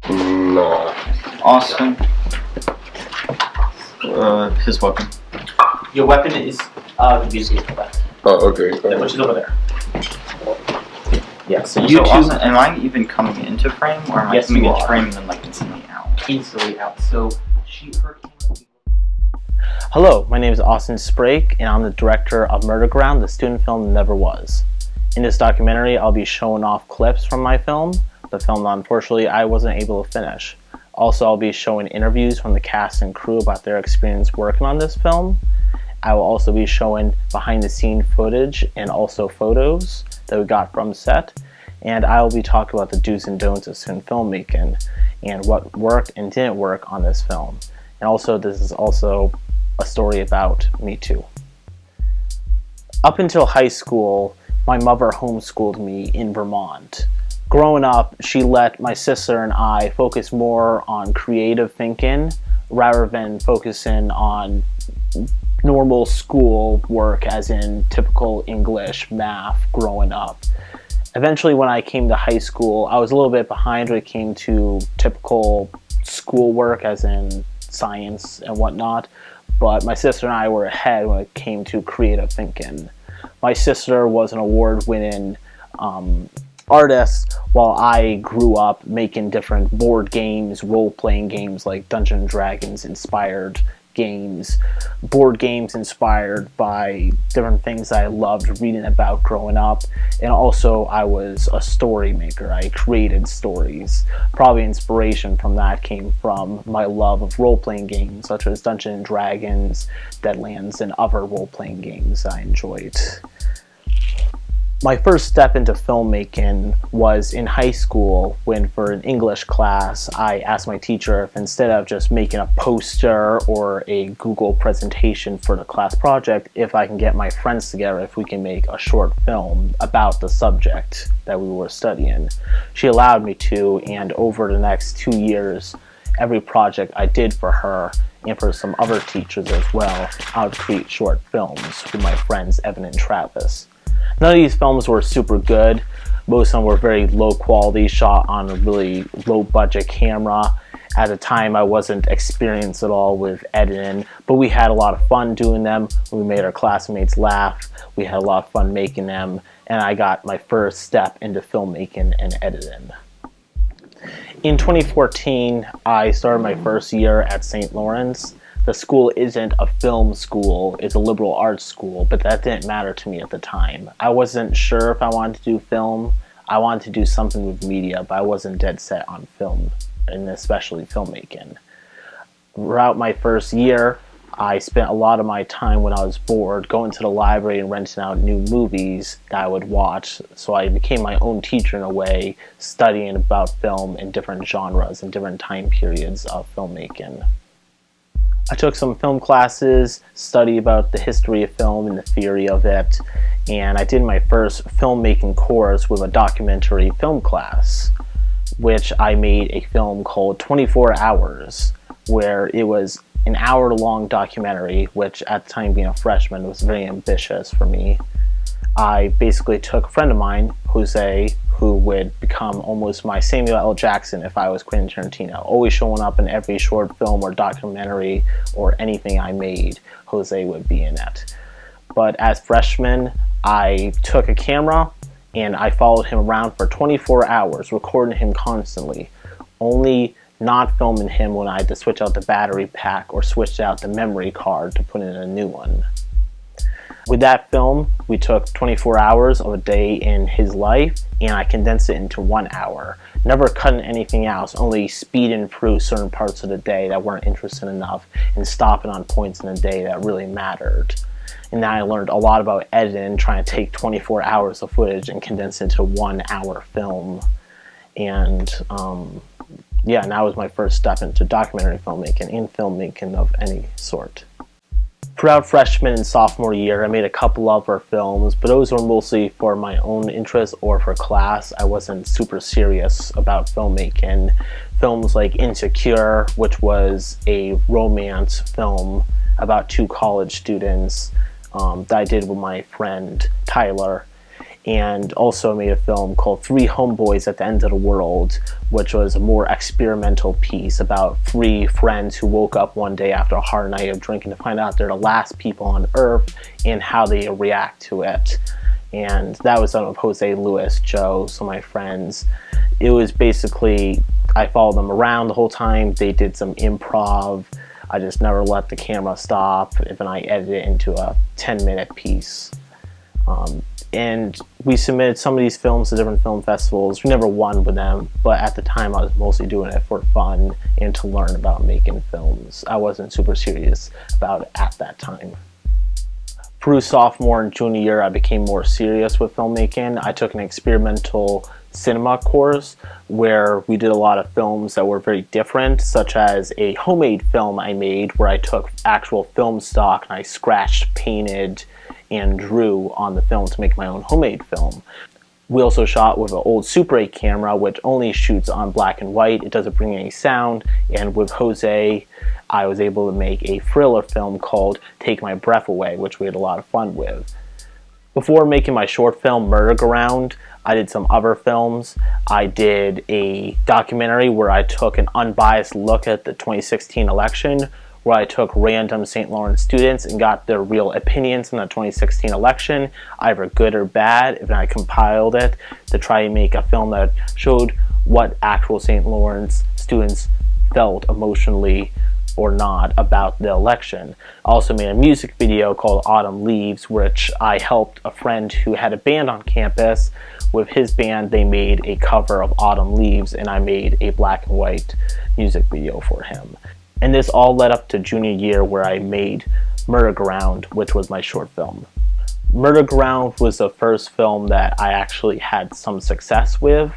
No. Austin. His weapon. Your weapon is the music weapon. Oh, okay. Which is over there. Yeah, so So Austin, am I even coming into frame, or am I Yes, coming you into are. frame and then like instantly out? Instantly out. So her camera. Hello, my name is Austin Sprake, and I'm the director of Murder Ground, the student film that never was. In this documentary, I'll be showing off clips from my film, the film that unfortunately I wasn't able to finish. Also, I'll be showing interviews from the cast and crew about their experience working on this film. I will also be showing behind the scene footage and also photos that we got from set. And I will be talking about the do's and don'ts of student filmmaking and what worked and didn't work on this film. And also, this is also a story about me too. Up until high school, my mother homeschooled me in Vermont. Growing up, she let my sister and I focus more on creative thinking rather than focusing on normal school work, as in typical English, math, growing up. Eventually, when I came to high school, I was a little bit behind when it came to typical schoolwork, as in science and whatnot, but my sister and I were ahead when it came to creative thinking. My sister was an award-winning artist, while I grew up making different board games, role-playing games like Dungeons & Dragons inspired games, board games inspired by different things I loved reading about growing up. And also, I was a story maker. I created stories. Probably inspiration from that came from my love of role-playing games such as Dungeons & Dragons, Deadlands, and other role-playing games I enjoyed. My first step into filmmaking was in high school when, for an English class, I asked my teacher if instead of just making a poster or a Google presentation for the class project, if I can get my friends together, if we can make a short film about the subject that we were studying. She allowed me to, and over the next 2 years, every project I did for her and for some other teachers as well, I would create short films with my friends Evan and Travis. None of these films were super good. Most of them were very low quality, shot on a really low budget camera. At the time, I wasn't experienced at all with editing, but we had a lot of fun doing them. We made our classmates laugh. We had a lot of fun making them, and I got my first step into filmmaking and editing. In 2014, I started my first year at St. Lawrence. The school isn't a film school, it's a liberal arts school, but that didn't matter to me at the time. I wasn't sure if I wanted to do film. I wanted to do something with media, but I wasn't dead set on film, and especially filmmaking. Throughout my first year, I spent a lot of my time when I was bored going to the library and renting out new movies that I would watch, so I became my own teacher in a way, studying about film in different genres and different time periods of filmmaking. I took some film classes, studied about the history of film and the theory of it, and I did my first filmmaking course with a documentary film class, which I made a film called 24 Hours, where it was an hour-long documentary, which at the time being a freshman was very ambitious for me. I basically took a friend of mine, Jose, who would become almost my Samuel L. Jackson if I was Quentin Tarantino, always showing up in every short film or documentary or anything I made. Jose would be in it. But as freshmen, I took a camera and I followed him around for 24 hours, recording him constantly, only not filming him when I had to switch out the battery pack or switch out the memory card to put in a new one. With that film, we took 24 hours of a day in his life, and I condensed it into 1 hour. Never cutting anything else, only speeding through certain parts of the day that weren't interesting enough, and stopping on points in the day that really mattered. And then I learned a lot about editing, trying to take 24 hours of footage and condense it into 1 hour film. And yeah, and that was my first step into documentary filmmaking and filmmaking of any sort. Throughout freshman and sophomore year, I made a couple of our films, but those were mostly for my own interest or for class. I wasn't super serious about filmmaking. Films like Insecure, which was a romance film about two college students that I did with my friend Tyler. and also made a film called Three Homeboys at the End of the World, which was a more experimental piece about three friends who woke up one day after a hard night of drinking to find out they're the last people on Earth and how they react to it. And that was done with Jose Luis, Joe, some of my friends. It was basically, I followed them around the whole time. They did some improv. I just never let the camera stop, and I edited it into a 10-minute piece. And we submitted some of these films to different film festivals. We never won with them, but at the time I was mostly doing it for fun and to learn about making films. I wasn't super serious about it at that time. Through sophomore and junior year, I became more serious with filmmaking. I took an experimental cinema course where we did a lot of films that were very different, such as a homemade film I made where I took actual film stock and I scratched, painted, and drew on the film to make my own homemade film. We also shot with an old Super 8 camera, which only shoots on black and white. It doesn't bring any sound. And with Jose, I was able to make a thriller film called Take My Breath Away, which we had a lot of fun with. Before making my short film, Murder Ground, I did some other films. I did a documentary where I took an unbiased look at the 2016 election, where I took random St. Lawrence students and got their real opinions on the 2016 election, either good or bad, and I compiled it to try and make a film that showed what actual St. Lawrence students felt emotionally or not about the election. I also made a music video called Autumn Leaves, which I helped a friend who had a band on campus. With his band, they made a cover of Autumn Leaves, and I made a black and white music video for him. And this all led up to junior year where I made Murder Ground, which was my short film. Murder Ground was the first film that I actually had some success with.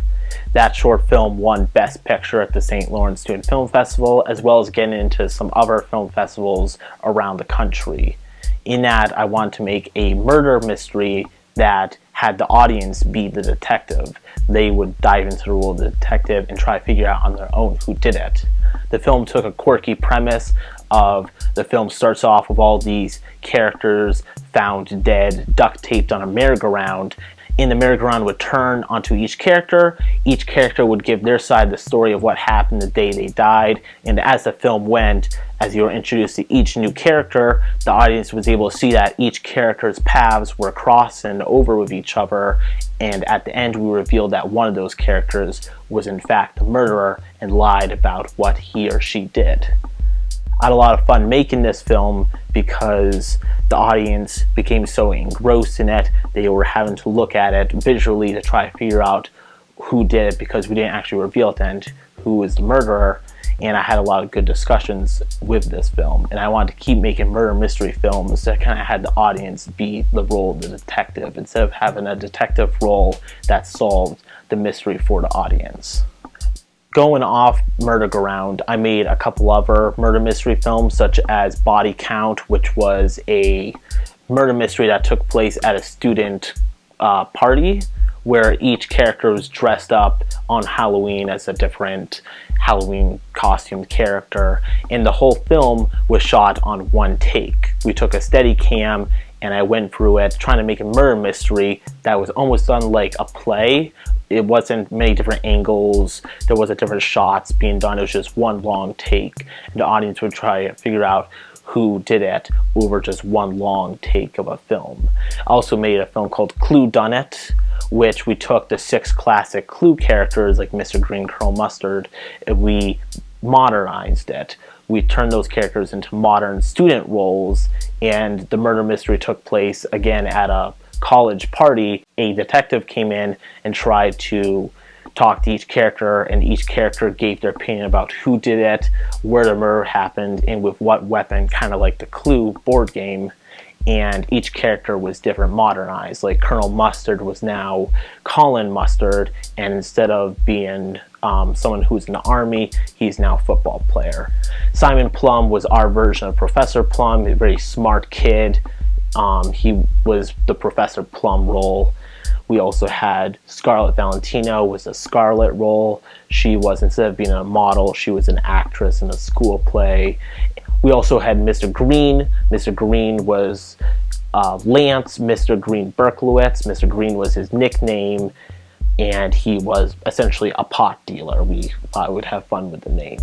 That short film won Best Picture at the St. Lawrence Student Film Festival, as well as getting into some other film festivals around the country. In that, I wanted to make a murder mystery that had the audience be the detective. They would dive into the role of the detective and try to figure out on their own who did it. The film took a quirky premise of the film starts off with all these characters found dead, duct taped on a merry-go-round, and the merry-go-round would turn onto each character. Each character would give their side of the story of what happened the day they died, and as the film went, as you were introduced to each new character, the audience was able to see that each character's paths were crossing over with each other, and at the end we revealed that one of those characters was in fact the murderer and lied about what he or she did. I had a lot of fun making this film because the audience became so engrossed in it, they were having to look at it visually to try to figure out who did it, because we didn't actually reveal at the end who was the murderer. And I had a lot of good discussions with this film, and I wanted to keep making murder mystery films that kind of had the audience be the role of the detective instead of having a detective role that solved the mystery for the audience. Going off Murder Ground, I made a couple other murder mystery films, such as Body Count, which was a murder mystery that took place at a student party, where each character was dressed up on Halloween as a different Halloween costumed character, and the whole film was shot on one take. We took a Steadicam and I went through it trying to make a murder mystery that was almost done like a play. It wasn't many different angles, there wasn't different shots being done, it was just one long take, and the audience would try to figure out who did it over just one long take of a film. I also made a film called Clue Done It, which we took the 6 classic Clue characters like Mr. Green, Colonel Mustard, and we modernized it. We turned those characters into modern student roles, and the murder mystery took place again at a college party. A detective came in and tried to talk to each character, and each character gave their opinion about who did it, where the murder happened, and with what weapon, kind of like the Clue board game. And each character was different, modernized. Like Colonel Mustard was now Colin Mustard, and instead of being someone who's in the army, he's now a football player. Simon Plum was our version of Professor Plum, a very smart kid. He was the Professor Plum role. We also had Scarlett Valentino was a Scarlet role. She was, instead of being a model, she was an actress in a school play. We also had Mr. Green. Mr. Green was Lance, Mr. Green Berkowitz. Mr. Green was his nickname, and he was essentially a pot dealer. We thought we would have fun with the name.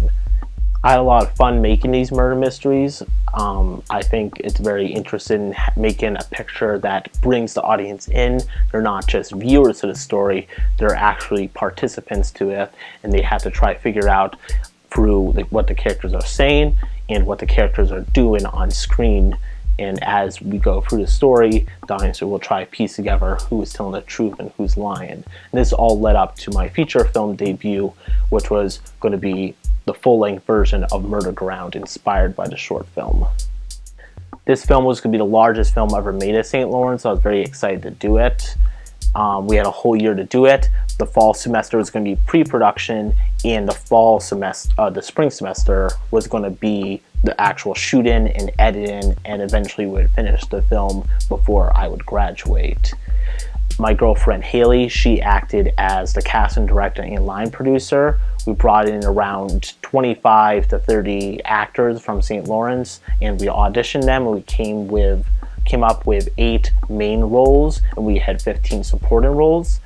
I had a lot of fun making these murder mysteries. I think it's very interesting in making a picture that brings the audience in. They're not just viewers to the story, they're actually participants to it, and they have to try to figure out through what the characters are saying and what the characters are doing on screen. And as we go through the story, the audience will try to piece together who is telling the truth and who's lying. And this all led up to my feature film debut, which was going to be the full-length version of Murderground, inspired by the short film. This film was going to be the largest film ever made at St. Lawrence, so I was very excited to do it. We had a whole year to do it. The fall semester was going to be pre-production, and the spring semester was going to be the actual shooting and editing, and eventually would finish the film before I would graduate. My girlfriend Haley, she acted as the casting director and line producer. We brought in around 25 to 30 actors from St. Lawrence, and we auditioned them, and we came up with 8 main roles, and we had 15 supporting roles.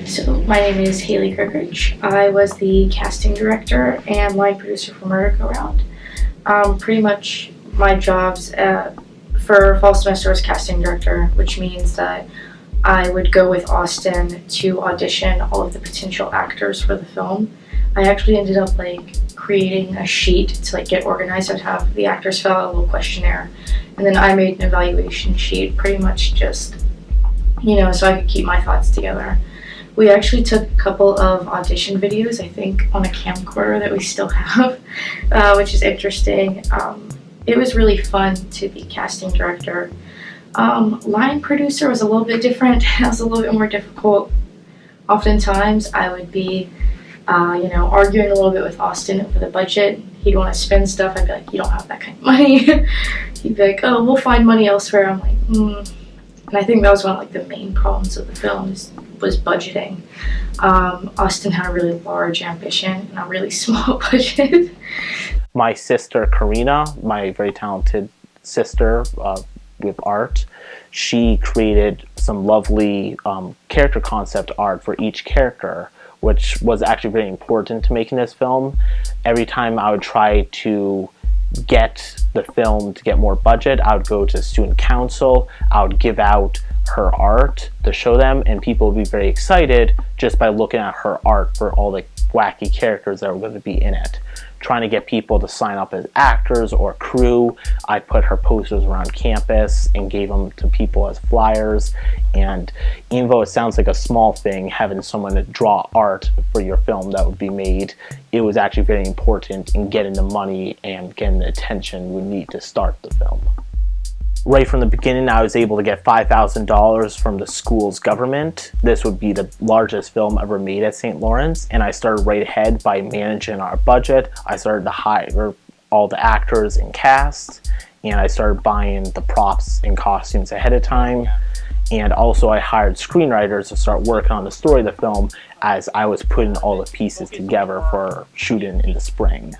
So my name is Haley Kirkridge. I was the casting director and line producer for Murderground. Pretty much my jobs for fall semester was casting director, which means that I would go with Austin to audition all of the potential actors for the film. I actually ended up creating a sheet to get organized. I'd have the actors fill out a little questionnaire, and then I made an evaluation sheet, pretty much just, so I could keep my thoughts together. We actually took a couple of audition videos, I think, on a camcorder that we still have, which is interesting. It was really fun to be casting director. Line producer was a little bit different. It was a little bit more difficult. Oftentimes, I would be, arguing a little bit with Austin over the budget. He'd want to spend stuff. I'd be like, you don't have that kind of money. He'd be like, oh, we'll find money elsewhere. I'm like, And I think that was one of the main problems of the film was budgeting. Austin had a really large ambition and a really small budget. My sister Karina, my very talented sister with art, she created some lovely character concept art for each character, which was actually very important to making this film. Every time I would try to get the film to get more budget, I would go to student council, I would give out her art to show them, and people would be very excited just by looking at her art for all the wacky characters that were going to be in it. Trying to get people to sign up as actors or crew, I put her posters around campus and gave them to people as flyers. And even though it sounds like a small thing, having someone to draw art for your film that would be made, it was actually very important in getting the money and getting the attention we need to start the film. Right from the beginning, I was able to get $5,000 from the school's government. This would be the largest film ever made at St. Lawrence, and I started right ahead by managing our budget. I started to hire all the actors and cast, and I started buying the props and costumes ahead of time. And also I hired screenwriters to start working on the story of the film as I was putting all the pieces together for shooting in the spring.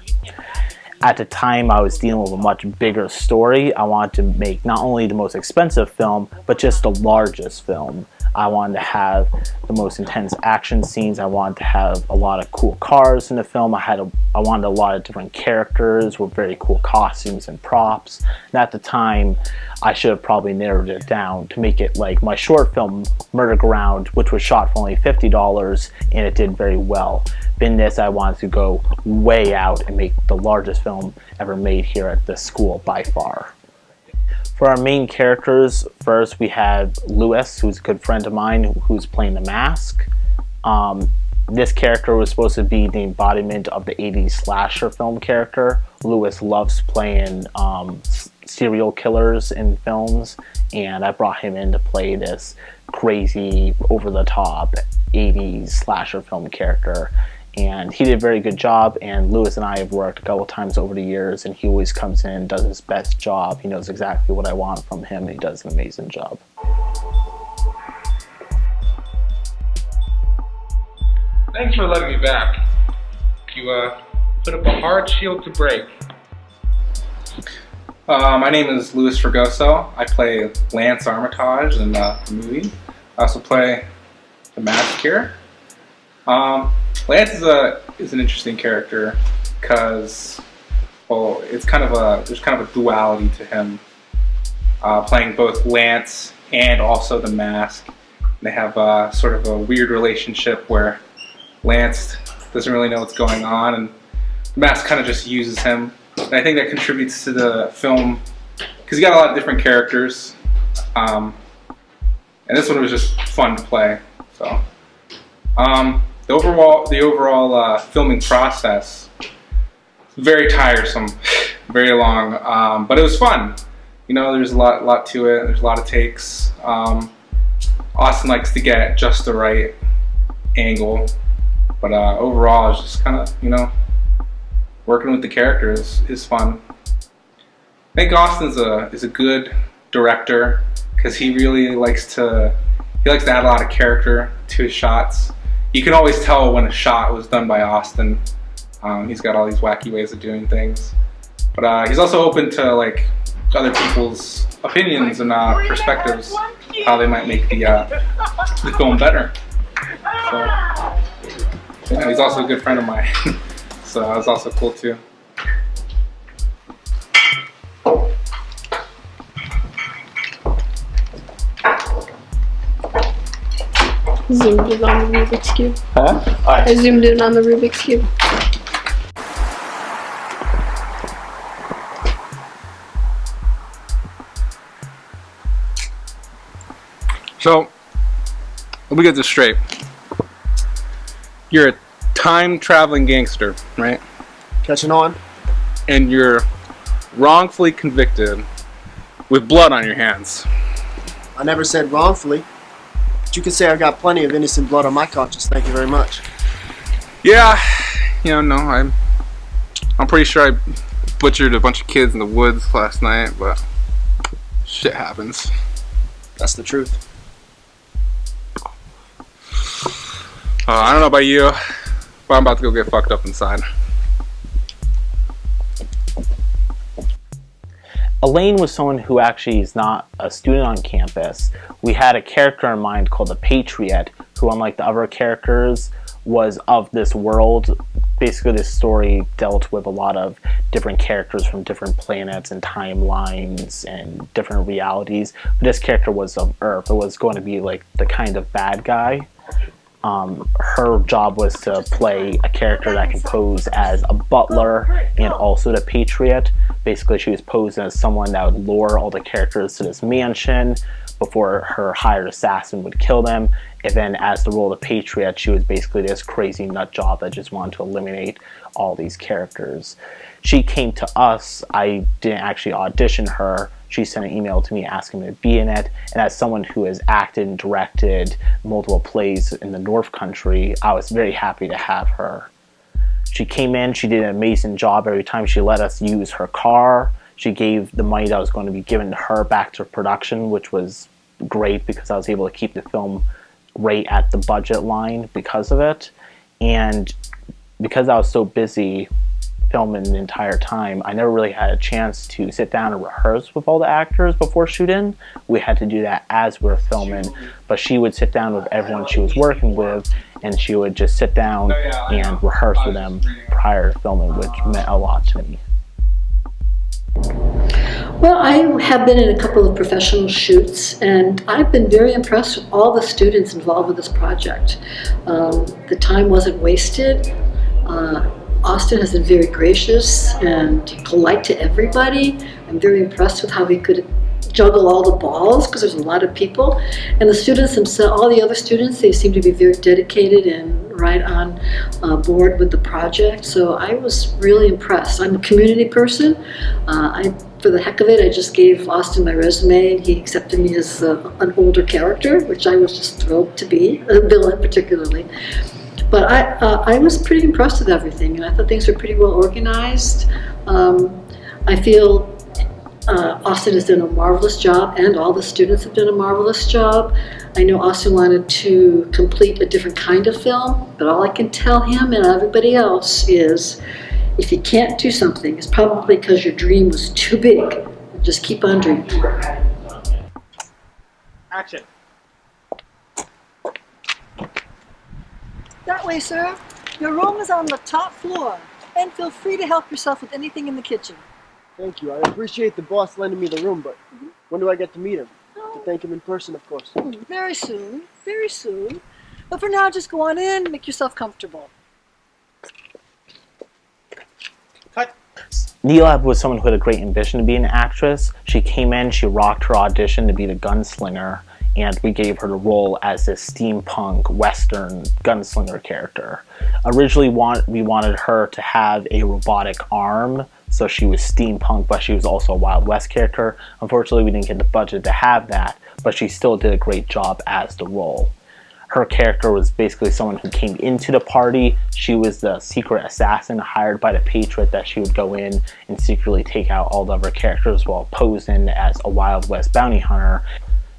At the time, I was dealing with a much bigger story. I wanted to make not only the most expensive film, but just the largest film. I wanted to have the most intense action scenes. I wanted to have a lot of cool cars in the film. I wanted a lot of different characters with very cool costumes and props. And at the time, I should have probably narrowed it down to make it like my short film, Murderground, which was shot for only $50, and it did very well. In this, I wanted to go way out and make the largest film ever made here at this school by far. For our main characters, first we have Lewis, who's a good friend of mine, who's playing the Mask. This character was supposed to be the embodiment of the 80s slasher film character. Lewis loves playing serial killers in films, and I brought him in to play this crazy, over-the-top 80s slasher film character. And he did a very good job, and Lewis and I have worked a couple times over the years, and he always comes in and does his best job. He knows exactly what I want from him, and he does an amazing job. Thanks for letting me back. You put up a hard shield to break. My name is Louis Fregoso. I play Lance Armitage in the movie. I also play the mask here. Lance is an interesting character because, well, there's kind of a duality to him, playing both Lance and also the mask. They have sort of a weird relationship where Lance doesn't really know what's going on, and the mask kind of just uses him. And I think that contributes to the film because you got a lot of different characters, and this one was just fun to play. So the overall filming process was very tiresome, very long, but it was fun. You know, there's a lot to it. There's a lot of takes. Austin likes to get just the right angle, but overall, it's just kind of, you know, working with the characters is fun. I think Austin is a good director because he really likes to add a lot of character to his shots. You can always tell when a shot was done by Austin. He's got all these wacky ways of doing things, but he's also open to like other people's opinions and perspectives, how they might make the film better. So yeah, he's also a good friend of mine. So that was also cool too. Zoomed in on the Rubik's Cube. Huh? I zoomed in on the Rubik's Cube. So, let me get this straight. You're a time-traveling gangster, right? Catching on? And you're wrongfully convicted with blood on your hands. I never said wrongfully. But you can say I got plenty of innocent blood on my conscience, thank you very much. Yeah, you know, no, I'm pretty sure I butchered a bunch of kids in the woods last night, but shit happens. That's the truth. I don't know about you, but I'm about to go get fucked up inside. Elaine was someone who actually is not a student on campus. We had a character in mind called the Patriot, who, unlike the other characters, was of this world. Basically, this story dealt with a lot of different characters from different planets and timelines and different realities. But this character was of Earth. It was going to be like the kind of bad guy. Her job was to play a character that can pose as a butler and also the Patriot. Basically, she was posed as someone that would lure all the characters to this mansion before her hired assassin would kill them. And then as the role of the Patriot, she was basically this crazy nut job that just wanted to eliminate all these characters. She came to us. I didn't actually audition her. She sent an email to me asking me to be in it, and as someone who has acted and directed multiple plays in the North Country, I was very happy to have her. She came in, she did an amazing job every time she let us use her car. She gave the money that was going to be given to her back to production, which was great because I was able to keep the film right at the budget line because of it. And because I was so busy filming the entire time, I never really had a chance to sit down and rehearse with all the actors before shooting. We had to do that as we were filming, but she would sit down with everyone she was working with, and she would just sit down and rehearse with them prior to filming, which meant a lot to me. Well, I have been in a couple of professional shoots, and I've been very impressed with all the students involved with this project. The time wasn't wasted. Austin has been very gracious and polite to everybody. I'm very impressed with how he could juggle all the balls because there's a lot of people. And the students themselves, all the other students, they seem to be very dedicated and right on board with the project. So I was really impressed. I'm a community person. For the heck of it, I just gave Austin my resume, and he accepted me as an older character, which I was just thrilled to be, a villain particularly. But I was pretty impressed with everything, and I thought things were pretty well organized. I feel Austin has done a marvelous job, and all the students have done a marvelous job. I know Austin wanted to complete a different kind of film, but all I can tell him and everybody else is if you can't do something, it's probably because your dream was too big Just keep on dreaming. Action. That way, sir. Your room is on the top floor, and feel free to help yourself with anything in the kitchen. Thank you. I appreciate the boss lending me the room, but when do I get to meet him? To thank him in person, of course. Very soon, very soon. But for now, just go on in, make yourself comfortable. Neela was someone who had a great ambition to be an actress. She came in, she rocked her audition to be the gunslinger, and we gave her the role as this steampunk western gunslinger character. Originally, we wanted her to have a robotic arm, so she was steampunk, but she was also a Wild West character. Unfortunately, we didn't get the budget to have that, but she still did a great job as the role. Her character was basically someone who came into the party. She was the secret assassin hired by the Patriot that she would go in and secretly take out all the other characters while posing as a Wild West bounty hunter.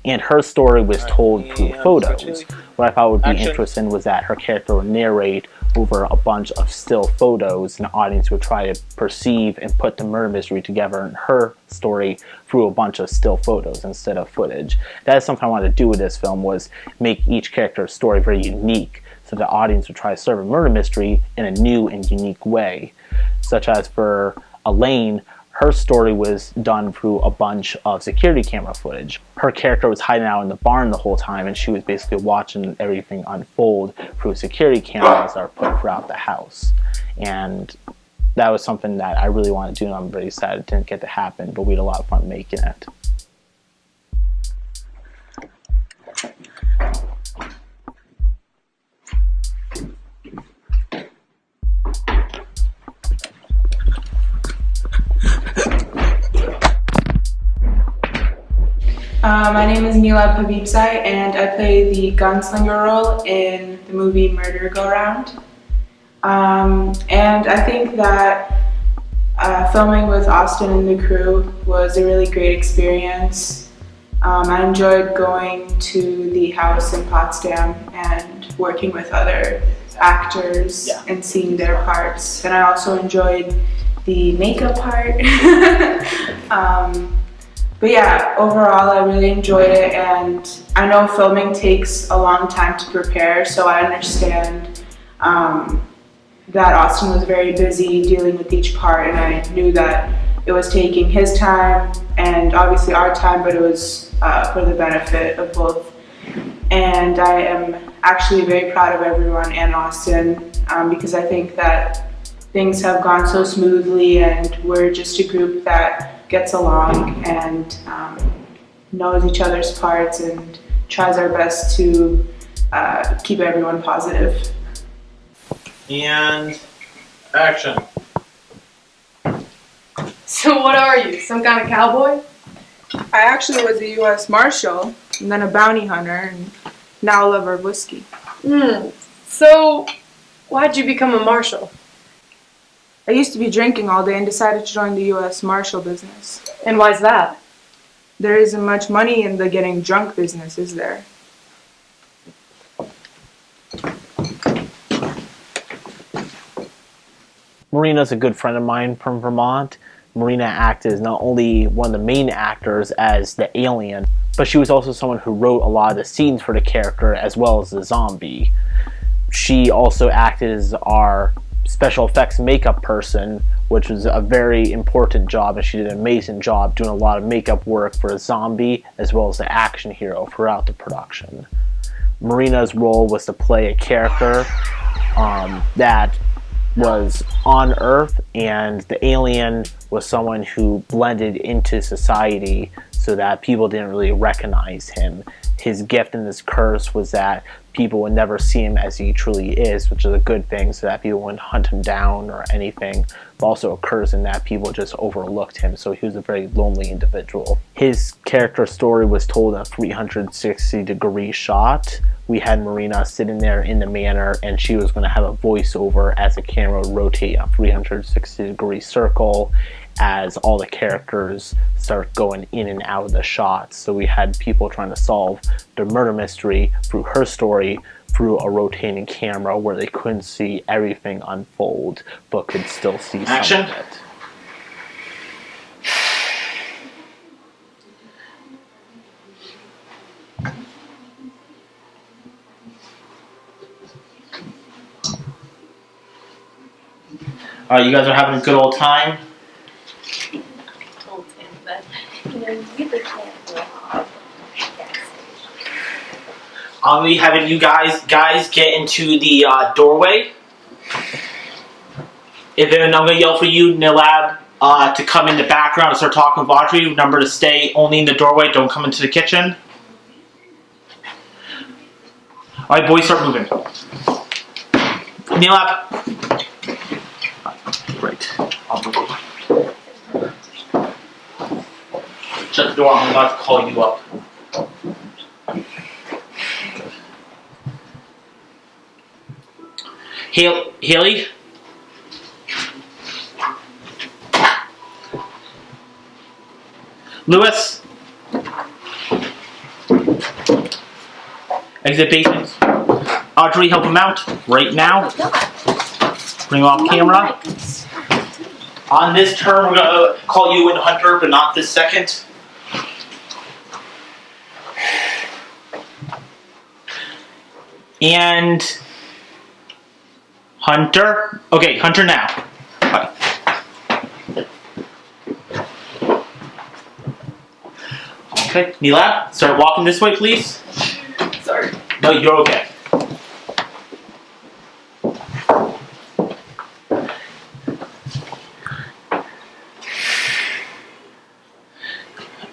And her story was told through photos. What I thought would be interesting was that her character would narrate over a bunch of still photos, and the audience would try to perceive and put the murder mystery together in her story through a bunch of still photos instead of footage. That is something I wanted to do with this film, was make each character's story very unique, so the audience would try to serve a murder mystery in a new and unique way. Such as for Elaine, her story was done through a bunch of security camera footage. Her character was hiding out in the barn the whole time, and she was basically watching everything unfold through security cameras that are put throughout the house. And that was something that I really wanted to do, and I'm very sad it didn't get to happen, but we had a lot of fun making it. My name is Neela Pabibzai, and I play the gunslinger role in the movie Murder Go Round. And I think that filming with Austin and the crew was a really great experience. I enjoyed going to the house in Potsdam and working with other actors and seeing their parts. And I also enjoyed the makeup part. But yeah, overall I really enjoyed it, and I know filming takes a long time to prepare, so I understand that Austin was very busy dealing with each part, and I knew that it was taking his time and obviously our time, but it was for the benefit of both. And I am actually very proud of everyone and Austin because I think that things have gone so smoothly, and we're just a group that gets along and knows each other's parts and tries our best to keep everyone positive. And action. So what are you, some kind of cowboy? I actually was a U.S. Marshal and then a bounty hunter and now a lover of whiskey. So why'd you become a marshal? I used to be drinking all day and decided to join the U.S. Marshal business. And why's that? There isn't much money in the getting drunk business, is there? Marina's a good friend of mine from Vermont. Marina acted as not only one of the main actors as the alien, but she was also someone who wrote a lot of the scenes for the character as well as the zombie. She also acted as our special effects makeup person, which was a very important job, and she did an amazing job doing a lot of makeup work for a zombie as well as the action hero throughout the production. Marina's role was to play a character that was on Earth, and the alien was someone who blended into society so that people didn't really recognize him. His gift and his curse was that people would never see him as he truly is, which is a good thing, so that people wouldn't hunt him down or anything, but also a curse in that people just overlooked him, so he was a very lonely individual. His character story was told in a 360-degree shot. We had Marina sitting there in the manor, and she was going to have a voiceover as the camera would rotate a 360-degree circle as all the characters start going in and out of the shots. So we had people trying to solve the murder mystery through her story through a rotating camera where they couldn't see everything unfold but could still see some of it. You guys are having a good old time? I'll be having you guys get into the doorway. And then I'm gonna yell for you, Nilab, to come in the background and start talking with Audrey. Remember to stay only in the doorway. Don't come into the kitchen. All right, boys, start moving. Nilab. Great. I'll move. Shut the door. I'm about to call you up. Haley? Lewis? Exit basement. Audrey, help him out right now. Bring him off camera. On this turn, we're going to call you in Hunter, but not this second. And Hunter. Okay, Hunter now. Hi. Okay, Nilab, start walking this way, please. Sorry. No, you're okay.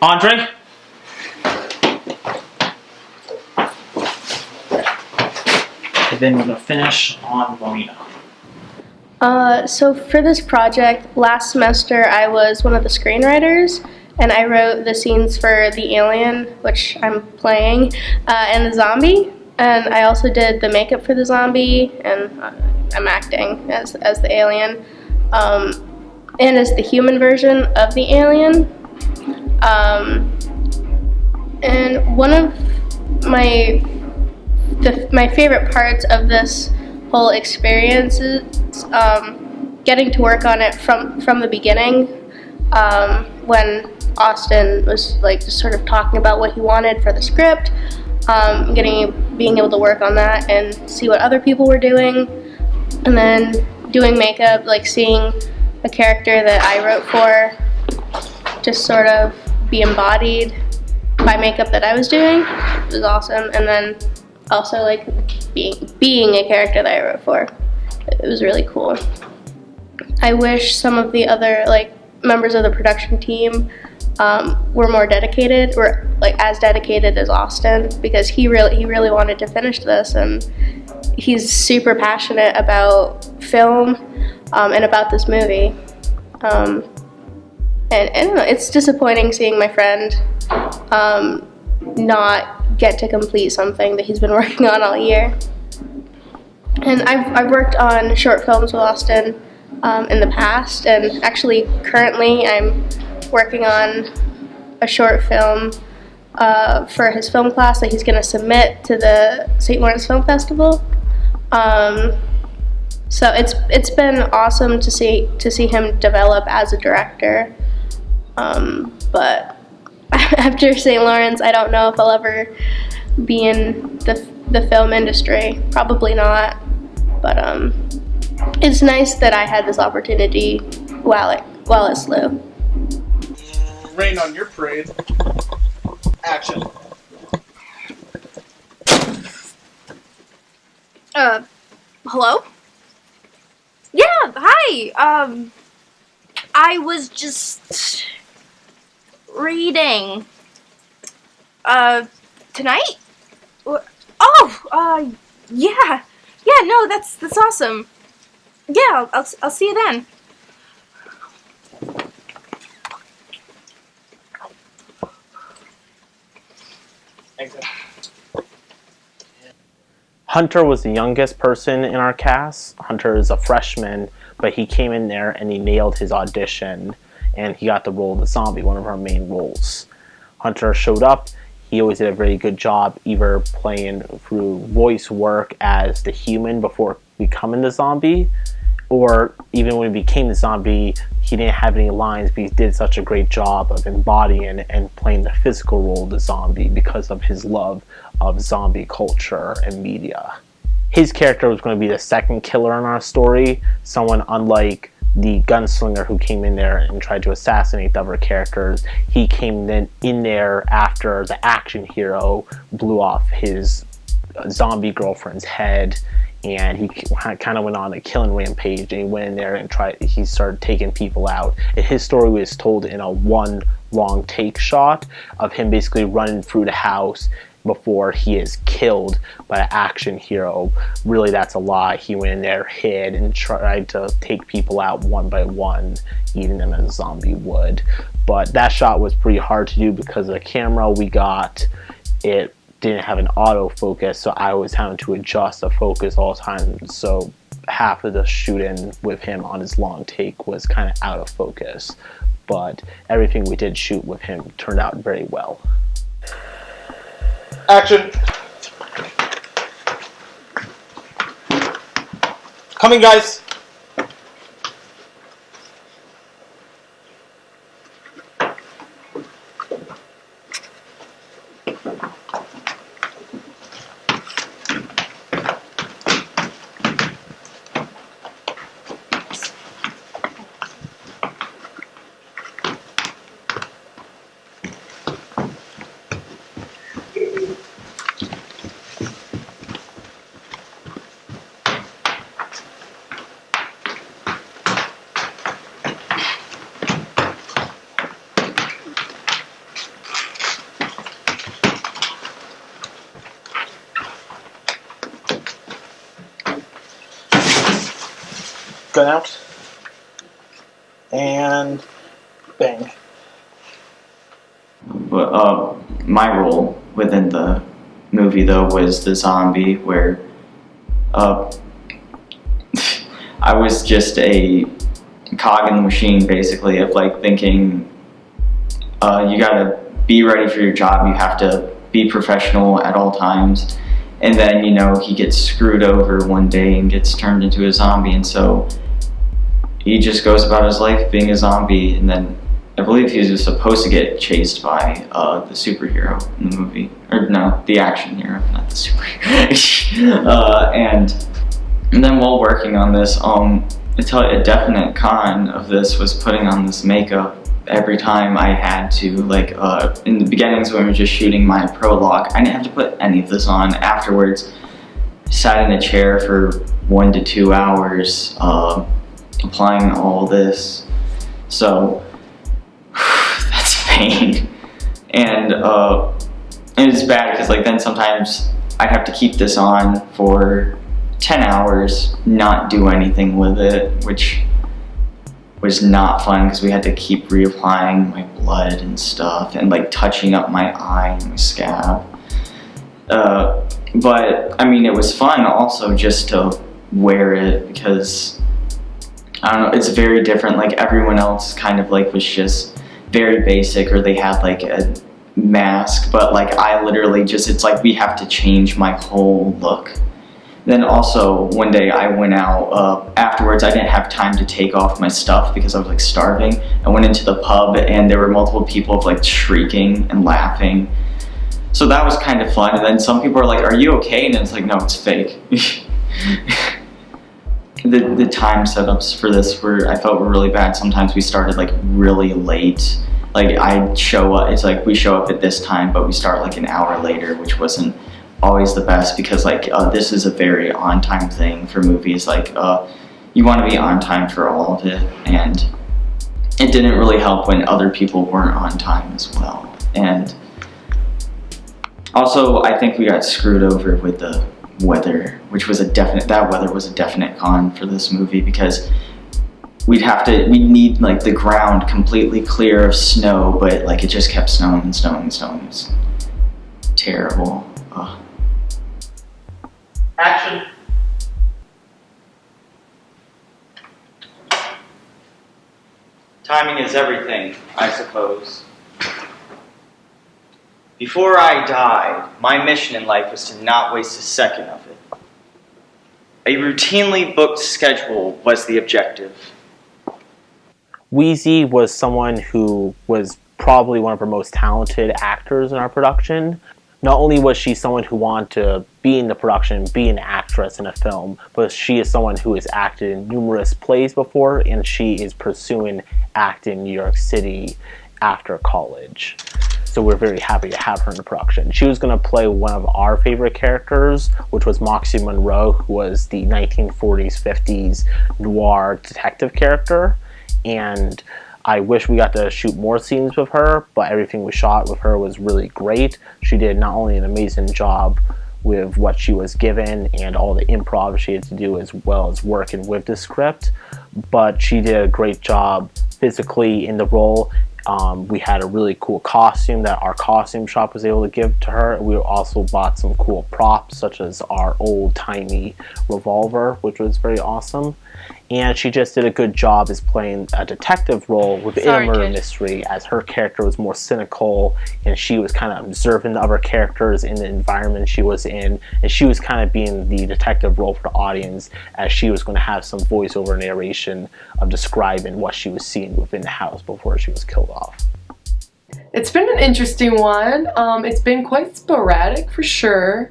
Andre? And then we're going to finish on Marina. So for this project, last semester I was one of the screenwriters, and I wrote the scenes for the alien, which I'm playing, and the zombie. And I also did the makeup for the zombie, and I'm acting as the alien, and as the human version of the alien. And one of my favorite parts of this whole experience is getting to work on it from the beginning, when Austin was like just sort of talking about what he wanted for the script, being able to work on that and see what other people were doing, and then doing makeup, like seeing a character that I wrote for just sort of be embodied by makeup that I was doing. It was awesome. And then also like being a character that I wrote for. It was really cool. I wish some of the other like members of the production team were more dedicated, or like as dedicated as Austin, because he really wanted to finish this, and he's super passionate about film and about this movie. And I don't know, it's disappointing seeing my friend not get to complete something that he's been working on all year. And I've worked on short films with Austin in the past, and actually currently I'm working on a short film for his film class that he's going to submit to the St. Lawrence Film Festival. So it's been awesome to see him develop as a director. But after St. Lawrence, I don't know if I'll ever be in the film industry. Probably not. But it's nice that I had this opportunity while it slew. Rain on your parade. Action. Hello? Yeah, hi. I was just reading. Tonight? Oh, yeah. Yeah, no, that's awesome. Yeah, I'll see you then. Hunter was the youngest person in our cast. Hunter is a freshman, but he came in there and he nailed his audition, and he got the role of the zombie, one of our main roles. Hunter showed up. He always did a very good job, either playing through voice work as the human before becoming the zombie, or even when he became the zombie, he didn't have any lines, but he did such a great job of embodying and playing the physical role of the zombie because of his love of zombie culture and media. His character was going to be the second killer in our story, someone unlike the gunslinger who came in there and tried to assassinate the other characters. He came in there after the action hero blew off his zombie girlfriend's head, and he kind of went on a killing rampage, and he went in there and he started taking people out. And his story was told in a one long take shot of him basically running through the house before he is killed by an action hero. Really, that's a lie. He went in there, hid, and tried to take people out one by one, eating them as a zombie would. But that shot was pretty hard to do because the camera we got, it didn't have an autofocus, so I was having to adjust the focus all the time. So half of the shooting with him on his long take was kind of out of focus. But everything we did shoot with him turned out very well. Action. Coming, guys. Gun out. And bang. My role within the movie, though, was the zombie, where I was just a cog in the machine, basically, of like thinking you gotta be ready for your job, you have to be professional at all times. And then, you know, he gets screwed over one day and gets turned into a zombie, and so he just goes about his life being a zombie. And then I believe he was supposed to get chased by the superhero in the movie. Or no, the action hero, not the superhero. And then while working on this, I tell you, a definite con of this was putting on this makeup every time I had to. Like in the beginnings when we were just shooting my prologue, I didn't have to put any of this on. Afterwards, I sat in a chair for 1 to 2 hours applying all this. So that's a pain. And it's bad because like then sometimes I'd have to keep this on for 10 hours, not do anything with it, which was not fun because we had to keep reapplying my blood and stuff and like touching up my eye and my scab. But I mean, it was fun also just to wear it because I don't know, it's very different. Like everyone else kind of like was just very basic, or they had like a mask, but like I literally just, it's like we have to change my whole look. Then also one day I went out, afterwards I didn't have time to take off my stuff because I was like starving. I went into the pub and there were multiple people like shrieking and laughing. So that was kind of fun. And then some people are like, "Are you okay?" And it's like, no, it's fake. The time setups for this I felt were really bad. Sometimes we started like really late. Like I'd show up, it's like we show up at this time, but we start like an hour later, which wasn't always the best because like this is a very on-time thing for movies. Like you want to be on time for all of it, and it didn't really help when other people weren't on time as well. And also I think we got screwed over with the weather, which was that weather was a definite con for this movie because we'd need like the ground completely clear of snow, but like it just kept snowing and snowing and snowing. It was terrible. Ugh. Action. Timing is everything, I suppose. Before I died, my mission in life was to not waste a second of it. A routinely booked schedule was the objective. Wheezy was someone who was probably one of our most talented actors in our production. Not only was she someone who wanted to be in the production, be an actor, actress in a film, but she is someone who has acted in numerous plays before, and she is pursuing acting in New York City after college. So we're very happy to have her in the production. She was going to play one of our favorite characters, which was Moxie Monroe, who was the 1940s, 50s noir detective character. And I wish we got to shoot more scenes with her, but everything we shot with her was really great. She did not only an amazing job with what she was given and all the improv she had to do, as well as working with the script, but she did a great job physically in the role. We had a really cool costume that our costume shop was able to give to her. We also bought some cool props, such as our old-timey revolver, which was very awesome. And she just did a good job as playing a detective role within a murder mystery, as her character was more cynical, and she was kind of observing the other characters in the environment she was in, and she was kind of being the detective role for the audience, as she was going to have some voiceover narration of describing what she was seeing within the house before she was killed off. It's been an interesting one. It's been quite sporadic for sure.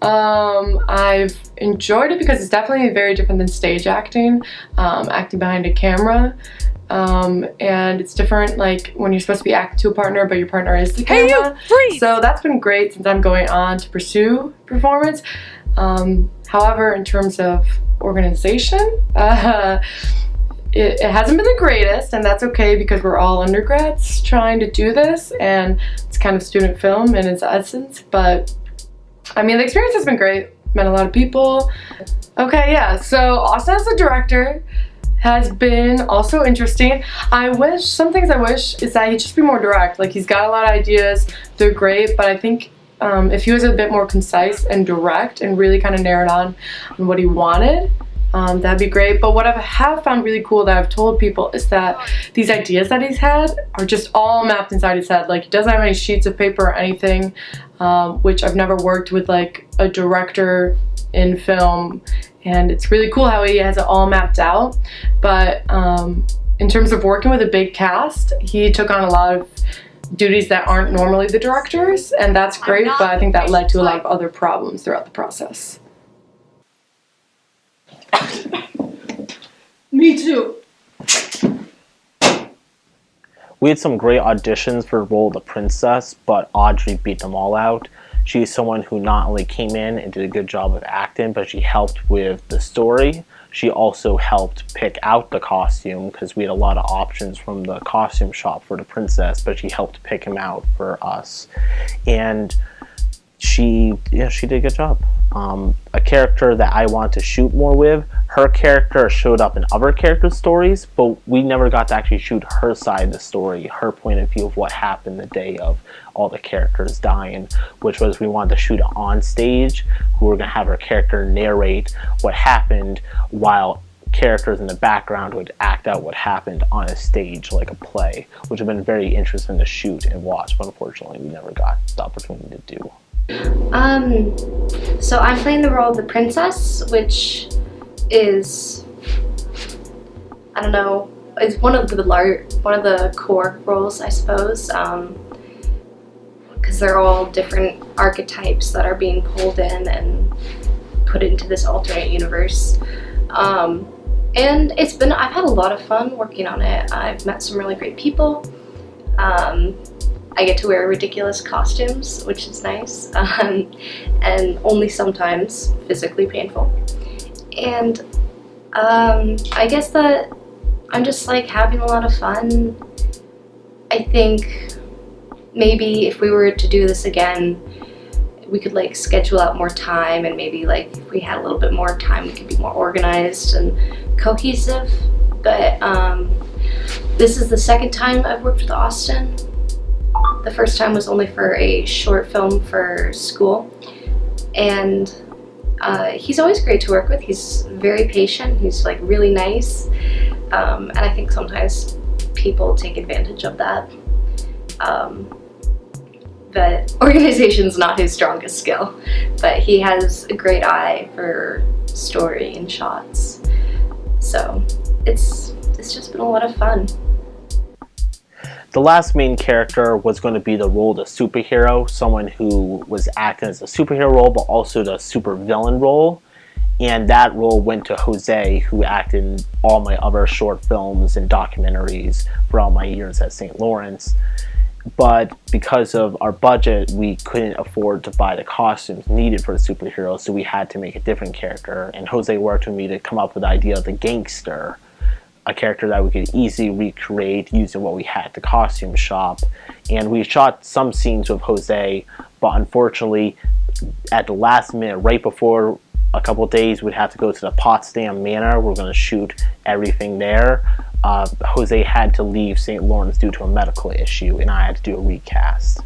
I've enjoyed it because it's definitely very different than stage acting, acting behind a camera. And it's different, like when you're supposed to be acting to a partner, but your partner is the camera. So that's been great since I'm going on to pursue performance. However, in terms of organization, it hasn't been the greatest, and that's okay because we're all undergrads trying to do this, and it's kind of student film in its essence. But I mean, the experience has been great. Met a lot of people. Okay, yeah, so Austin as a director has been also interesting. Some things I wish is that he'd just be more direct. Like, he's got a lot of ideas, they're great, but I think if he was a bit more concise and direct and really kind of narrowed on what he wanted, that'd be great. But what I have found really cool that I've told people is that these ideas that he's had are just all mapped inside his head. Like, he doesn't have any sheets of paper or anything, which I've never worked with like a director in film, and it's really cool how he has it all mapped out. But in terms of working with a big cast, he took on a lot of duties that aren't normally the directors, and that's great, but I think that led to a lot of other problems throughout the process. Me too. We had some great auditions for the role of the princess, but Audrey beat them all out. She's someone who not only came in and did a good job of acting, but she helped with the story. She also helped pick out the costume, because we had a lot of options from the costume shop for the princess, but she helped pick him out for us. And she did a good job. A character that I want to shoot more with, her character showed up in other characters' stories, but we never got to actually shoot her side of the story, her point of view of what happened the day of all the characters dying, which was we wanted to shoot it on stage. We were going to have her character narrate what happened while characters in the background would act out what happened on a stage like a play, which would have been very interesting to shoot and watch, but unfortunately we never got the opportunity to do. So I'm playing the role of the princess, which is, I don't know, it's one of the core roles, I suppose, because they're all different archetypes that are being pulled in and put into this alternate universe. And I've had a lot of fun working on it. I've met some really great people. I get to wear ridiculous costumes, which is nice, and only sometimes physically painful. And I guess that I'm just like having a lot of fun. I think maybe if we were to do this again, we could like schedule out more time, and maybe like if we had a little bit more time, we could be more organized and cohesive. But this is the second time I've worked with Austin. The first time was only for a short film for school, and he's always great to work with. He's very patient, he's like really nice, and I think sometimes people take advantage of that. But organization's not his strongest skill, but he has a great eye for story and shots. So it's just been a lot of fun. The last main character was going to be the role of the superhero, someone who was acting as a superhero role, but also the super villain role. And that role went to Jose, who acted in all my other short films and documentaries for all my years at St. Lawrence. But because of our budget, we couldn't afford to buy the costumes needed for the superhero, so we had to make a different character. And Jose worked with me to come up with the idea of the gangster, a character that we could easily recreate using what we had at the costume shop. And we shot some scenes with Jose, but unfortunately, at the last minute, right before a couple of days, we'd have to go to the Potsdam Manor. We're going to shoot everything there. Jose had to leave St. Lawrence due to a medical issue, and I had to do a recast.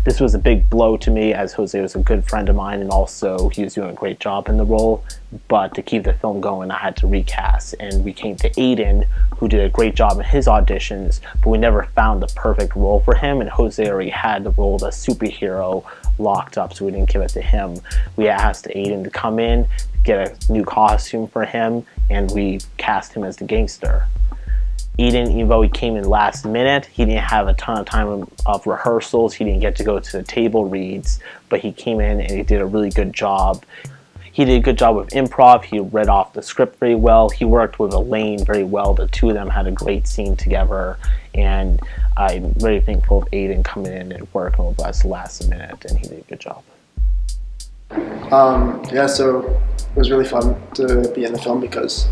This was a big blow to me, as Jose was a good friend of mine, and also he was doing a great job in the role. But to keep the film going, I had to recast, and we came to Aiden, who did a great job in his auditions, but we never found the perfect role for him, and Jose already had the role of the superhero locked up, so we didn't give it to him. We asked Aiden to come in, get a new costume for him, and we cast him as the gangster. Aiden, even though he came in last minute, he didn't have a ton of time of rehearsals. He didn't get to go to the table reads, but he came in and he did a really good job. He did a good job with improv. He read off the script very well. He worked with Elaine very well. The two of them had a great scene together, and I'm very thankful of Aiden coming in and working with us last minute, and he did a good job. Yeah, so it was really fun to be in the film because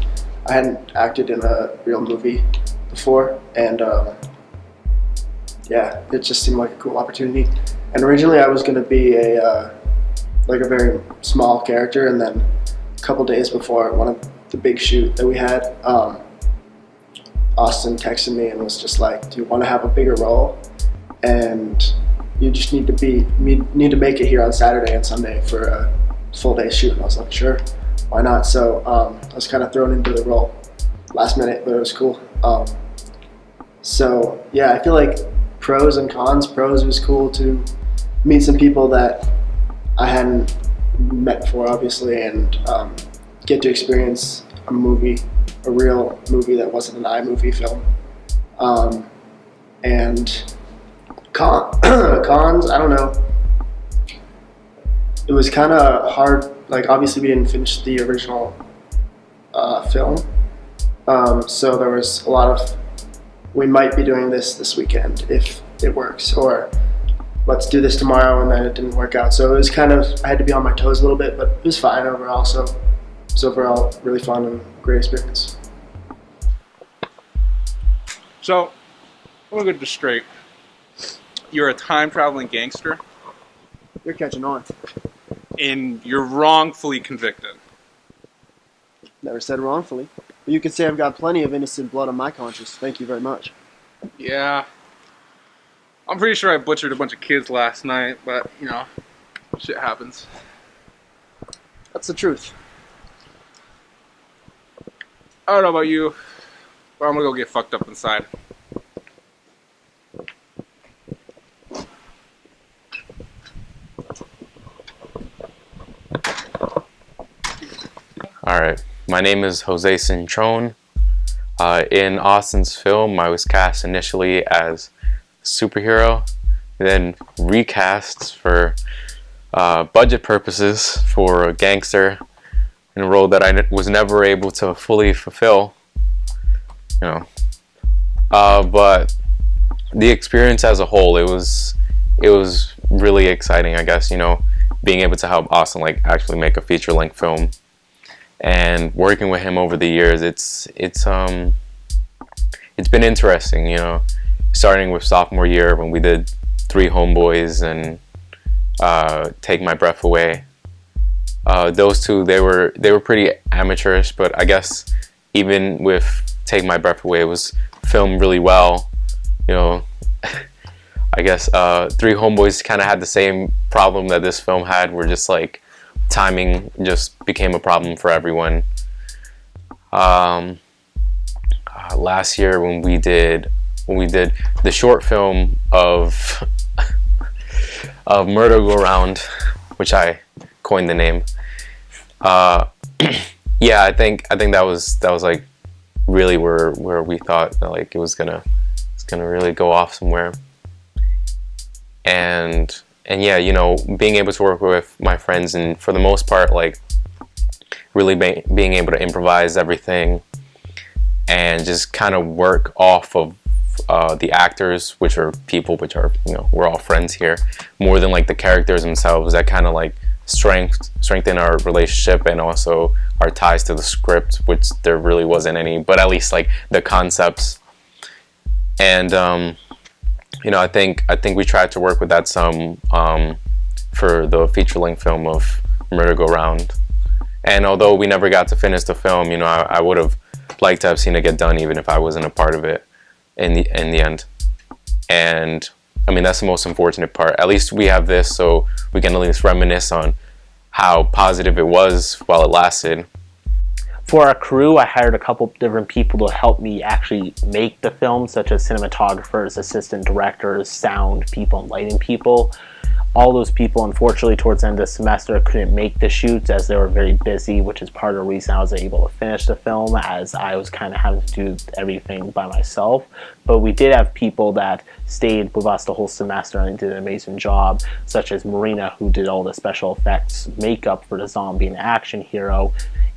I hadn't acted in a real movie before, and yeah, it just seemed like a cool opportunity. And originally I was going to be a very small character, and then a couple days before one of the big shoot that we had, Austin texted me and was just like, do you want to have a bigger role? And you just need to make it here on Saturday and Sunday for a full day shoot. And I was like, sure, why not? So I was kind of thrown into the role last minute, but it was cool. So yeah, I feel like pros and cons. Pros, it was cool to meet some people that I hadn't met before, obviously, and get to experience a real movie that wasn't an iMovie film. And cons, I don't know. It was kind of hard. Like, obviously we didn't finish the original film, so there was a lot of, we might be doing this weekend if it works, or let's do this tomorrow, and then it didn't work out. So it was kind of, I had to be on my toes a little bit, but it was fine overall. So it was overall really fun and great experience. So, I'm gonna get this straight. You're a time-traveling gangster, You're catching on. and you're wrongfully convicted. Never said wrongfully. But you can say I've got plenty of innocent blood on my conscience. Thank you very much. Yeah. I'm pretty sure I butchered a bunch of kids last night, but, you know, shit happens. That's the truth. I don't know about you, but I'm gonna go get fucked up inside. Alright, my name is Jose Cinchon. In Austin's film, I was cast initially as a superhero, then recast for budget purposes for a gangster in a role that I was never able to fully fulfill. You know, but the experience as a whole, it was really exciting, I guess. You know, being able to help Austin actually make a feature-length film. And working with him over the years, it's been interesting, you know. Starting with sophomore year when we did 3 Homeboys and Take My Breath Away. Those two, they were pretty amateurish, but I guess even with Take My Breath Away, it was filmed really well. You know, I guess 3 Homeboys kind of had the same problem that this film had, where just like timing just became a problem for everyone. Last year when we did the short film of Murder Go Round, which I coined the name. Yeah, I think that was like really where we thought that like it's gonna really go off somewhere. And yeah, you know, being able to work with my friends, and for the most part, like, really being able to improvise everything and just kind of work off of the actors, which are people, which are, you know, we're all friends here, more than like the characters themselves. That kind of like strengthen our relationship and also our ties to the script, which there really wasn't any, but at least like the concepts. And you know, I think we tried to work with that some for the feature-length film of Murder Go Round. And although we never got to finish the film, you know, I would have liked to have seen it get done, even if I wasn't a part of it in the end. And I mean, that's the most unfortunate part. At least we have this, so we can at least reminisce on how positive it was while it lasted. For our crew, I hired a couple different people to help me actually make the film, such as cinematographers, assistant directors, sound people, and lighting people. All those people, unfortunately, towards the end of the semester couldn't make the shoots as they were very busy, which is part of the reason I was able to finish the film, as I was kind of having to do everything by myself. But we did have people that stayed with us the whole semester and did an amazing job, such as Marina, who did all the special effects makeup for the zombie and action hero,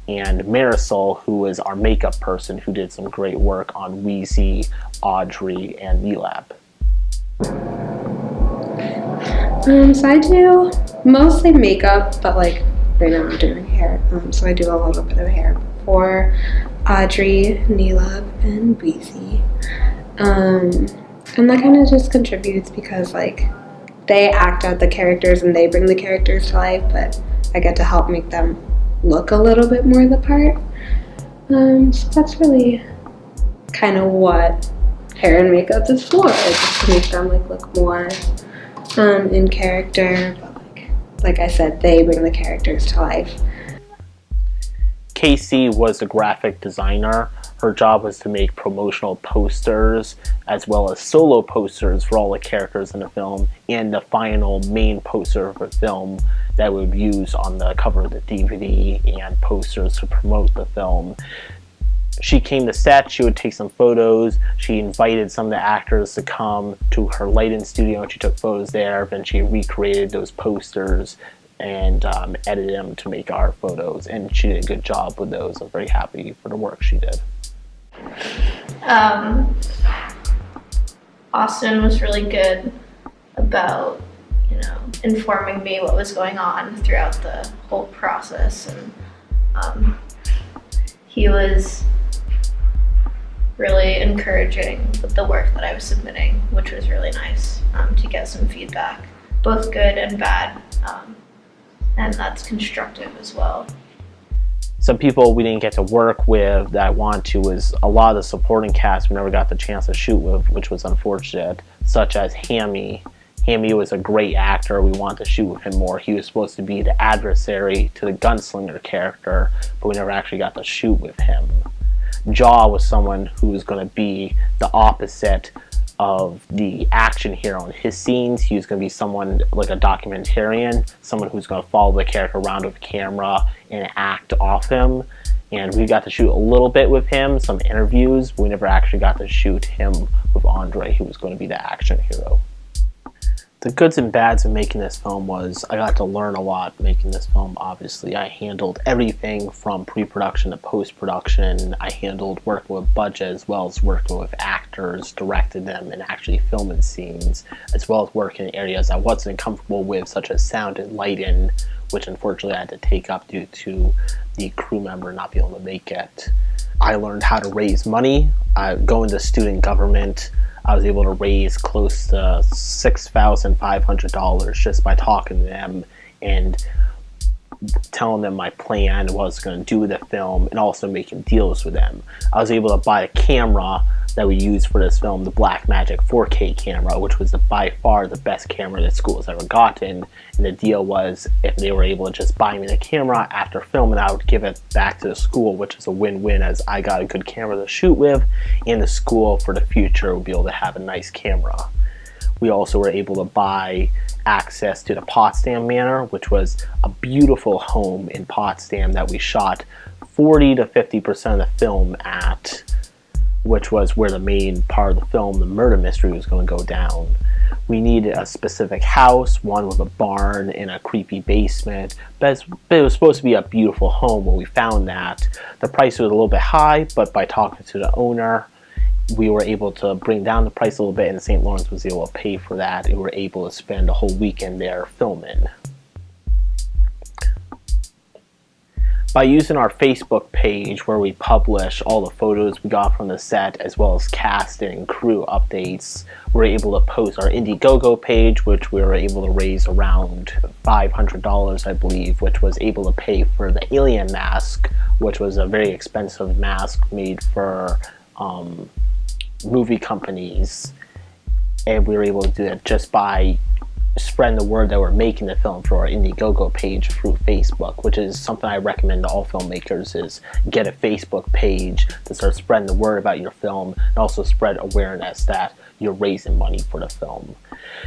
and Marisol, who is our makeup person, who did some great work on Wheezy, Audrey, and Nelab. So I do mostly makeup, but like right now I'm doing hair. So I do a little bit of hair for Audrey, Nelab, and Wheezy. And that kind of just contributes because like they act out the characters and they bring the characters to life, but I get to help make them look a little bit more the part. So that's really kind of what hair and makeup is for, just to make them like look more in character, but like I said, they bring the characters to life. Casey was a graphic designer. Her job was to make promotional posters as well as solo posters for all the characters in the film, and the final main poster of the film that we would use on the cover of the DVD and posters to promote the film. She came to set, she would take some photos, she invited some of the actors to come to her lighting studio and she took photos there, then she recreated those posters and edited them to make our photos, and she did a good job with those. I'm very happy for the work she did. Austin was really good about, you know, informing me what was going on throughout the whole process, and he was really encouraging with the work that I was submitting, which was really nice to get some feedback, both good and bad, and that's constructive as well. Some people we didn't get to work with that I want to was a lot of the supporting cast we never got the chance to shoot with, which was unfortunate, such as Hammy. Hammy was a great actor. We wanted to shoot with him more. He was supposed to be the adversary to the gunslinger character, but we never actually got to shoot with him. Jaw was someone who was going to be the opposite of the action hero in his scenes. He was going to be someone like a documentarian, someone who's going to follow the character around with a camera and act off him. And we got to shoot a little bit with him, some interviews, but we never actually got to shoot him with Andre, who was going to be the action hero. The goods and bads of making this film was I got to learn a lot making this film. Obviously, I handled everything from pre-production to post-production. I handled working with budget as well as working with actors, directed them, and actually filming scenes, as well as working in areas I wasn't comfortable with, such as sound and lighting, which unfortunately I had to take up due to the crew member not being able to make it. I learned how to raise money. Going to student government, I was able to raise close to $6,500 just by talking to them and telling them my plan, what I was going to do with the film, and also making deals with them. I was able to buy a camera that we used for this film, the Blackmagic 4K camera, which was by far the best camera that school has ever gotten. And the deal was, if they were able to just buy me the camera after filming, I would give it back to the school, which is a win-win, as I got a good camera to shoot with, and the school for the future would be able to have a nice camera. We also were able to buy access to the Potsdam Manor, which was a beautiful home in Potsdam that we shot 40 to 50% of the film at, which was where the main part of the film, the murder mystery, was going to go down. We needed a specific house, one with a barn and a creepy basement, but it was supposed to be a beautiful home when we found that. The price was a little bit high, but by talking to the owner, we were able to bring down the price a little bit, and St. Lawrence was able to pay for that, and we were able to spend a whole weekend there filming. By using our Facebook page where we publish all the photos we got from the set as well as cast and crew updates, we were able to post our Indiegogo page, which we were able to raise around $500, I believe, which was able to pay for the alien mask, which was a very expensive mask made for movie companies. And we were able to do that just by spreading the word that we're making the film for our Indiegogo page through Facebook, which is something I recommend to all filmmakers, is get a Facebook page to start spreading the word about your film and also spread awareness that you're raising money for the film.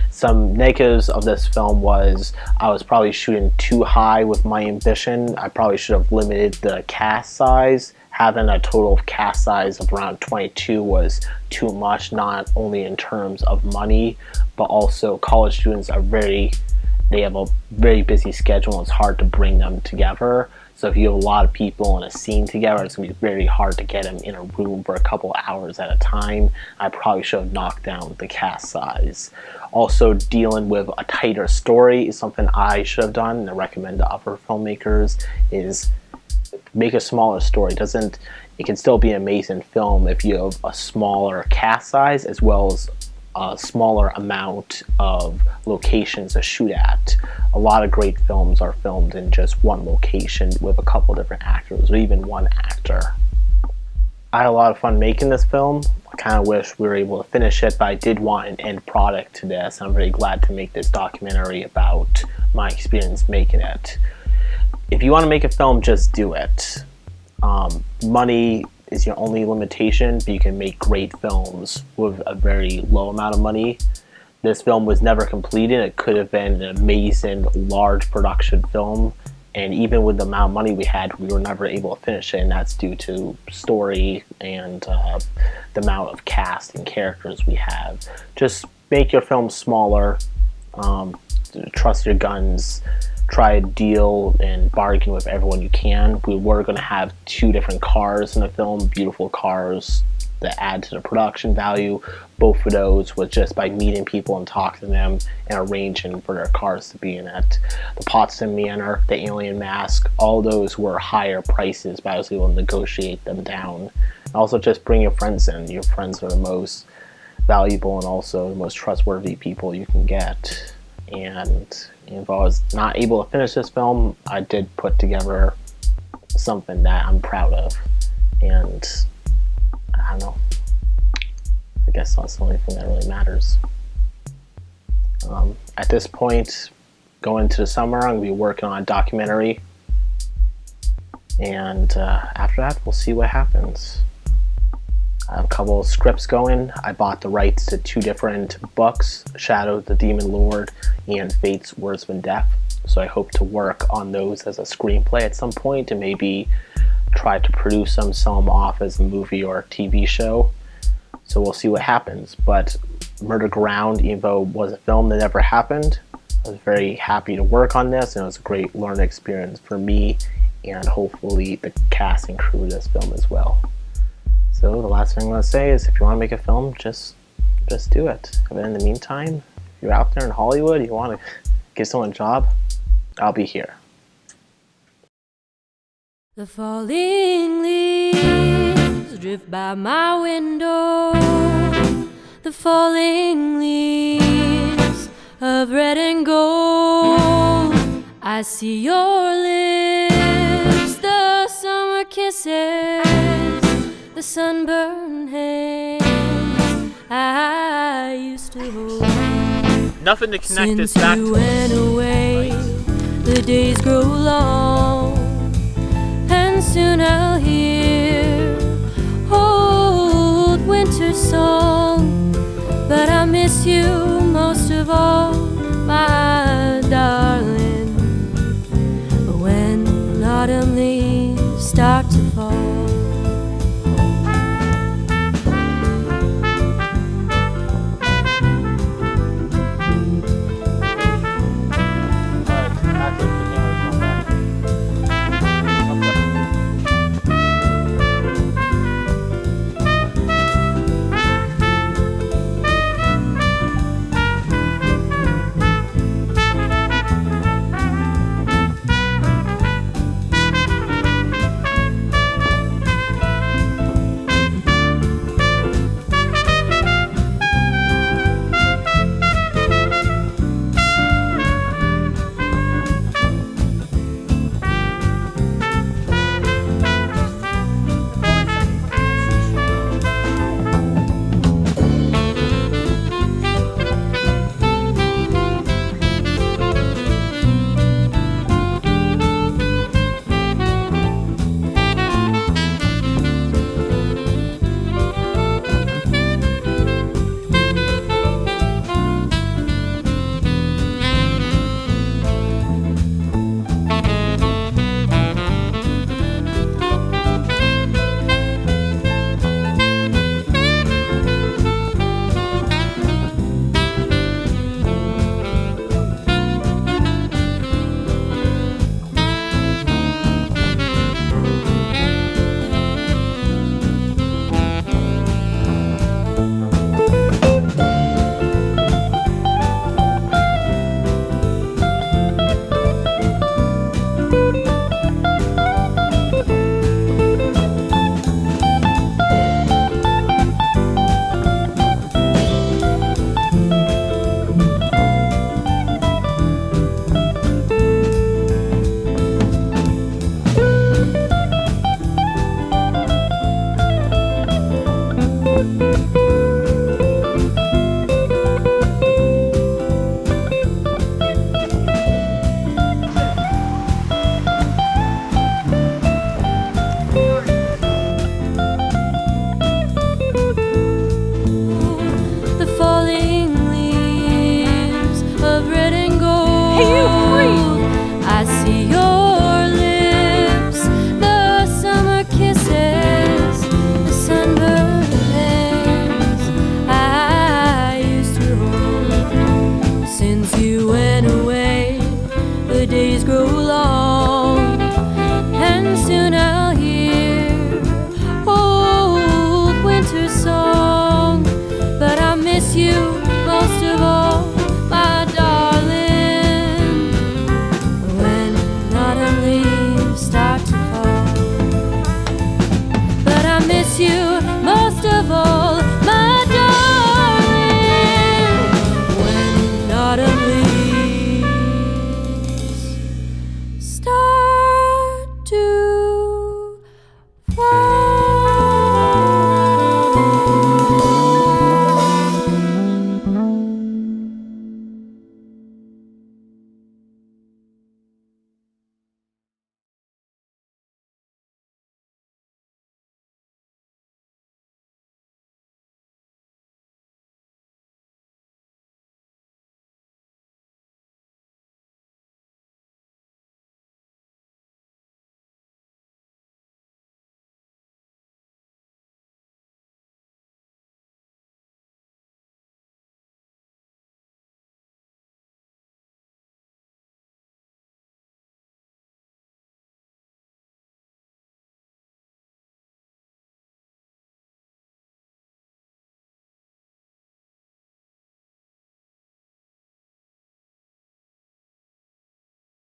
Some negatives of this film was I was probably shooting too high with my ambition. I probably should have limited the cast size. Having a total cast size of around 22 was too much, not only in terms of money, but also college students they have a very busy schedule and it's hard to bring them together. So if you have a lot of people in a scene together, it's going to be very hard to get them in a room for a couple hours at a time. I probably should have knocked down the cast size. Also, dealing with a tighter story is something I should have done, and I recommend to other filmmakers, is make a smaller story. It can still be an amazing film if you have a smaller cast size as well as a smaller amount of locations to shoot at. A lot of great films are filmed in just one location with a couple different actors or even one actor. I had a lot of fun making this film. I kind of wish we were able to finish it, but I did want an end product to this. I'm very glad to make this documentary about my experience making it. If you want to make a film, just do it. Money is your only limitation, but you can make great films with a very low amount of money. This film was never completed. It could have been an amazing, large production film, and even with the amount of money we had, we were never able to finish it, and that's due to story and the amount of cast and characters we have. Just make your film smaller, trust your guns, try to deal and bargain with everyone you can. We were going to have 2 different cars in the film, beautiful cars that add to the production value. Both of those was just by meeting people and talking to them and arranging for their cars to be in it. The Potsdam Manor, the alien mask, all those were higher prices, but I was able to negotiate them down. And also just bring your friends in. Your friends are the most valuable and also the most trustworthy people you can get. And if I was not able to finish this film, I did put together something that I'm proud of. And I don't know. I guess that's the only thing that really matters. At this point, going into the summer, I'm going to be working on a documentary. And after that, we'll see what happens. I have a couple of scripts going. I bought the rights to 2 different books, Shadow the Demon Lord and Fate's Wordsman Death. So I hope to work on those as a screenplay at some point and maybe try to produce them, sell them off as a movie or a TV show. So we'll see what happens. But Murder Ground, even though it was a film that never happened, I was very happy to work on this, and it was a great learning experience for me and hopefully the cast and crew of this film as well. So the last thing I'm going to say is if you want to make a film, just do it. And in the meantime, if you're out there in Hollywood, you want to give someone a job, I'll be here. The falling leaves drift by my window. The falling leaves of red and gold. I see your lips, the summer kisses, the sunburned hands I used to hold. Nothing to connect Since this back you to. went away, the days grow long, and soon I'll hear old winter song. But I miss you most of all.